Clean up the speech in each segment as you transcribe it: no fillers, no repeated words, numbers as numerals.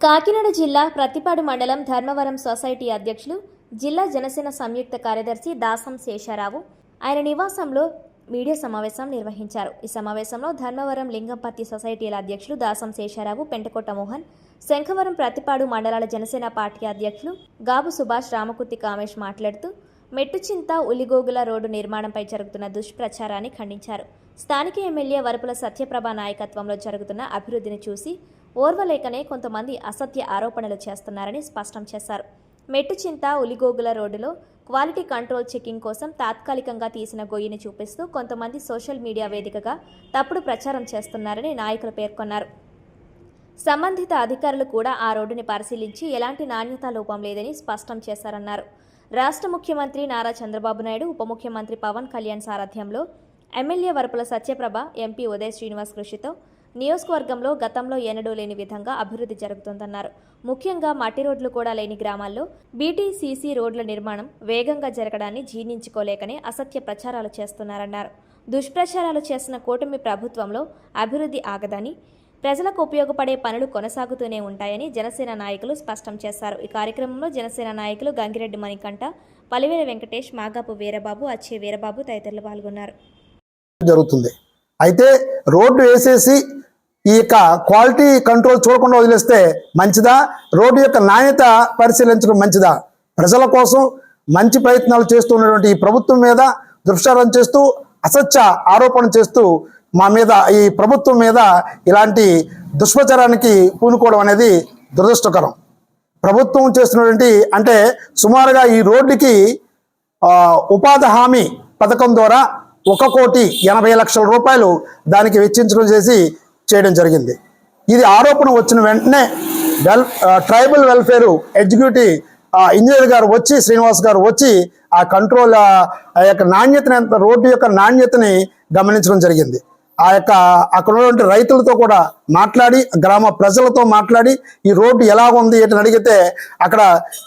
కాకినాడ జిల్లా ప్రతిపాడు మండలం ధర్మవరం సొసైటీ అధ్యక్షులు, జిల్లా జనసేన సంయుక్త కార్యదర్శి దాసం శేషారావు ఆయన నివాసంలో మీడియా సమావేశం నిర్వహించారు. ఈ సమావేశంలో ధర్మవరం లింగంపత్తి సొసైటీల అధ్యక్షులు దాసం శేషారావు, పెంటకోట మోహన్, శంఖవరం ప్రతిపాడు మండలాల జనసేన పార్టీ అధ్యక్షులు గాబు సుభాష్, రామకుర్తి కామేష్ మాట్లాడుతూ మెట్టుచింత ఉలిగోగుల రోడ్డు నిర్మాణంపై జరుగుతున్న దుష్ప్రచారాన్ని ఖండించారు. స్థానిక ఎమ్మెల్యే వరపుల సత్యప్రభ నాయకత్వంలో జరుగుతున్న అభివృద్ధిని చూసి ఓర్వలేకనే కొంతమంది అసత్య ఆరోపణలు చేస్తున్నారని స్పష్టం చేశారు. మెట్టుచింత ఉలిగోగుల రోడ్డులో క్వాలిటీ కంట్రోల్ చెకింగ్ కోసం తాత్కాలికంగా తీసిన గొయ్యిని చూపిస్తూ కొంతమంది సోషల్ మీడియా వేదికగా తప్పుడు ప్రచారం చేస్తున్నారని నాయకులు పేర్కొన్నారు. సంబంధిత అధికారులు కూడా ఆ రోడ్డుని పరిశీలించి ఎలాంటి నాణ్యతా లోపం లేదని స్పష్టం చేశారన్నారు. రాష్ట్ర ముఖ్యమంత్రి నారా చంద్రబాబు నాయుడు, ఉప ముఖ్యమంత్రి పవన్ కళ్యాణ్ సారథ్యంలో ఎమ్మెల్యే వరపుల సత్యప్రభ, ఎంపీ ఉదయ్ శ్రీనివాస్ కృషితో నియోజకవర్గంలో గతంలో ఎన్నడూ లేని విధంగా అభివృద్ధి జరుగుతుందన్నారు. ముఖ్యంగా మట్టి రోడ్లు కూడా లేని గ్రామాల్లో బీటీసీసీ రోడ్ల నిర్మాణం వేగంగా జరగడాన్ని జీర్ణించుకోలేకనే అసత్య ప్రచారాలు చేస్తున్నారన్నారు. దుష్ప్రచారాలు చేసిన కూటమి ప్రభుత్వంలో అభివృద్ధి ఆగదని, ప్రజలకు ఉపయోగపడే పనులు కొనసాగుతూనే ఉంటాయని జనసేన నాయకులు స్పష్టం చేశారు. ఈ కార్యక్రమంలో జనసేన నాయకులు గంగిరెడ్డి మణికంఠ, పలివేల వెంకటేష్, మాగాపు వీరబాబు, అచ్చే వీరబాబు తదితరులు పాల్గొన్నారు. జరుగుతుంది. అయితే రోడ్డు వేసేసి ఈ యొక్క క్వాలిటీ కంట్రోల్ చూడకుండా వదిలేస్తే మంచిదా, రోడ్డు యొక్క నాణ్యత పరిశీలించడం మంచిదా? ప్రజల కోసం మంచి ప్రయత్నాలు చేస్తున్నటువంటి ఈ ప్రభుత్వం మీద దుష్ప్రచారం చేస్తూ అసత్య ఆరోపణ చేస్తూ మా మీద, ఈ ప్రభుత్వం మీద ఇలాంటి దుష్ప్రచారానికి పూనుకోవడం అనేది దురదృష్టకరం. ప్రభుత్వం చేస్తున్నటువంటి అంటే సుమారుగా ఈ రోడ్డుకి ఉపాధి హామీ పథకం ద్వారా 1,80,00,000 రూపాయలు దానికి వెచ్చించడం చేయడం జరిగింది. ఇది ఆరోపణ వచ్చిన వెంటనే ట్రైబల్ వెల్ఫేర్ ఎగ్జిక్యూటివ్ ఇంజనీర్ గారు వచ్చి, శ్రీనివాస్ గారు వచ్చి ఆ కంట్రోల్ యొక్క నాణ్యతని, రోడ్డు యొక్క నాణ్యతని గమనించడం జరిగింది. అక్కడ ఉన్నటువంటి రైతులతో కూడా మాట్లాడి, గ్రామ ప్రజలతో మాట్లాడి ఈ రోడ్డు ఎలా ఉంది ఏంటని అడిగితే అక్కడ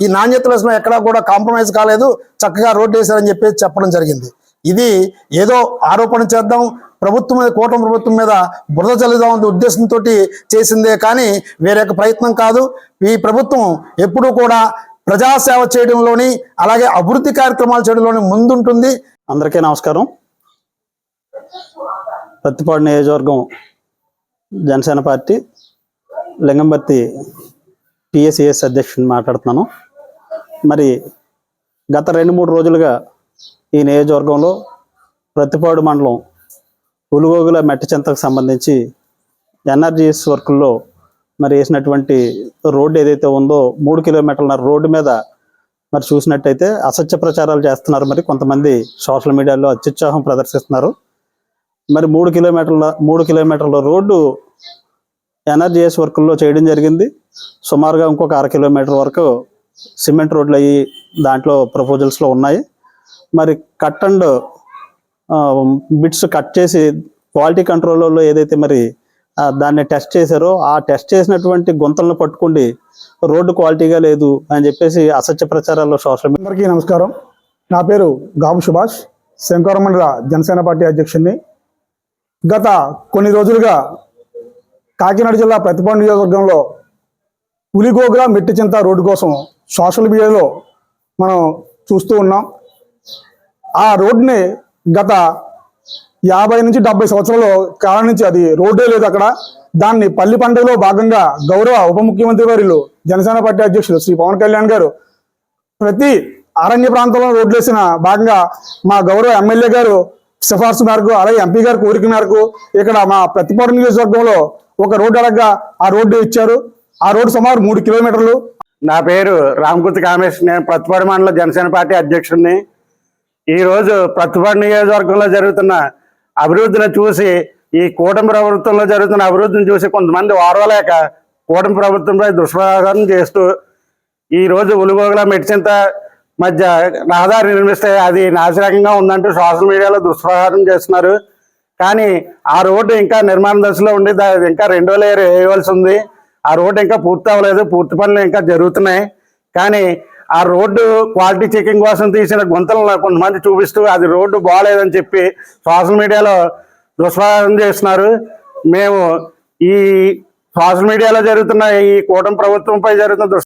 ఈ నాణ్యతలో ఎక్కడా కూడా కాంప్రమైజ్ కాలేదు, చక్కగా రోడ్డు వేశారని చెప్పేసి చెప్పడం జరిగింది. ఇది ఏదో ఆరోపణ చేద్దాం, ప్రభుత్వం మీద, కూటమి ప్రభుత్వం మీద బురద చల్లుదాం అనే ఉద్దేశంతో చేసిందే కానీ వేరే ప్రయత్నం కాదు. ఈ ప్రభుత్వం ఎప్పుడూ కూడా ప్రజాసేవ చేయడంలోని, అలాగే అభివృద్ధి కార్యక్రమాలు చేయడంలోని ముందుంటుంది. అందరికీ నమస్కారం. ప్రతిపాడు నియోజకవర్గం జనసేన పార్టీ లింగంపత్తి పిఎస్సిఎస్ అధ్యక్షుడిని మాట్లాడుతున్నాను. మరి గత 2-3 రోజులుగా ఈ నియోజకవర్గంలో ప్రతిపాడు మండలం ఉలుగోగుల మెట్టచింతకు సంబంధించి ఎన్ఆర్జీఎస్ వర్కుల్లో మరి వేసినటువంటి రోడ్డు ఏదైతే ఉందో 3 కిలోమీటర్ల రోడ్డు మీద మరి చూసినట్టయితే అసత్య ప్రచారాలు చేస్తున్నారు. మరి కొంతమంది సోషల్ మీడియాలో అత్యుత్సాహం ప్రదర్శిస్తున్నారు. మరి 3 కిలోమీటర్ల రోడ్డు ఎన్ఆర్జీఎస్ వర్కుల్లో చేయడం జరిగింది. సుమారుగా ఇంకొక 1/2 కిలోమీటర్ వరకు సిమెంట్ రోడ్లు అయ్యి దాంట్లో ప్రపోజల్స్లో ఉన్నాయి. మరి కట్ అండ్ బిట్స్ కట్ చేసి క్వాలిటీ కంట్రోల్లో ఏదైతే మరి దాన్ని టెస్ట్ చేశారో ఆ టెస్ట్ చేసినటువంటి గుంతలను పట్టుకుండి రోడ్డు క్వాలిటీగా లేదు అని చెప్పేసి అసత్య ప్రచారాల్లో సోషల్ మీడియా. అందరికీ నమస్కారం. నా పేరు గాబు సుభాష్, శంకవరం మండల జనసేన పార్టీ అధ్యక్షుడిని. గత కొన్ని రోజులుగా కాకినాడ జిల్లా ప్రతిపాడు నియోజకవర్గంలో ఉలిగోగుల మెట్టిచింత రోడ్డు కోసం సోషల్ మీడియాలో మనం చూస్తూ ఉన్నాం. ఆ రోడ్డుని గత 50 నుంచి 70 సంవత్సరాల కాలం నుంచి అది రోడ్డే లేదు అక్కడ. దాన్ని పల్లి పండుగలో భాగంగా గౌరవ ఉప ముఖ్యమంత్రి వారిలో జనసేన పార్టీ అధ్యక్షులు శ్రీ పవన్ కళ్యాణ్ గారు ప్రతి అరణ్య ప్రాంతంలో రోడ్లు వేసిన భాగంగా మా గౌరవ ఎమ్మెల్యే గారు సిఫార్సు మేరకు, అలాగే ఎంపీ గారి కోరిక మేరకు ఇక్కడ మా ప్రతిపాడు నియోజకవర్గంలో ఒక రోడ్డు అడగగా ఆ రోడ్డు ఇచ్చారు. ఆ రోడ్డు సుమారు 3 కిలోమీటర్లు. నా పేరు రామకుర్తి కామేష్, నేను ప్రతిపాడు మండల జనసేన పార్టీ అధ్యక్షుడిని. ఈరోజు ప్రతిపాడు నియోజకవర్గంలో జరుగుతున్న అభివృద్ధిని చూసి, ఈ కూటమి ప్రభుత్వంలో జరుగుతున్న అభివృద్ధిని చూసి కొంతమంది ఓర్వలేక కూటమి ప్రభుత్వంపై దుష్ప్రచారం చేస్తూ ఈరోజు ఉలుగోగుల మెట్టిచింత మధ్య రహదారి నిర్మిస్తే అది నాసిరకంగా ఉందంటూ సోషల్ మీడియాలో దుష్ప్రచారం చేస్తున్నారు. కానీ ఆ రోడ్డు ఇంకా నిర్మాణ దశలో ఉండి ఇంకా 2 లేయర్ వేయవలసి ఉంది. ఆ రోడ్డు ఇంకా పూర్తి అవ్వలేదు, పూర్తి పనులు ఇంకా జరుగుతున్నాయి. కానీ ఆ రోడ్డు క్వాలిటీ చెకింగ్ కోసం తీసిన గుంతలను కొంతమంది చూపిస్తూ అది రోడ్డు బాగలేదని చెప్పి సోషల్ మీడియాలో దుష్ప్రచారం చేస్తున్నారు. మేము ఈ సోషల్ మీడియాలో జరుగుతున్న ఈ కూటమి ప్రభుత్వంపై జరుగుతున్న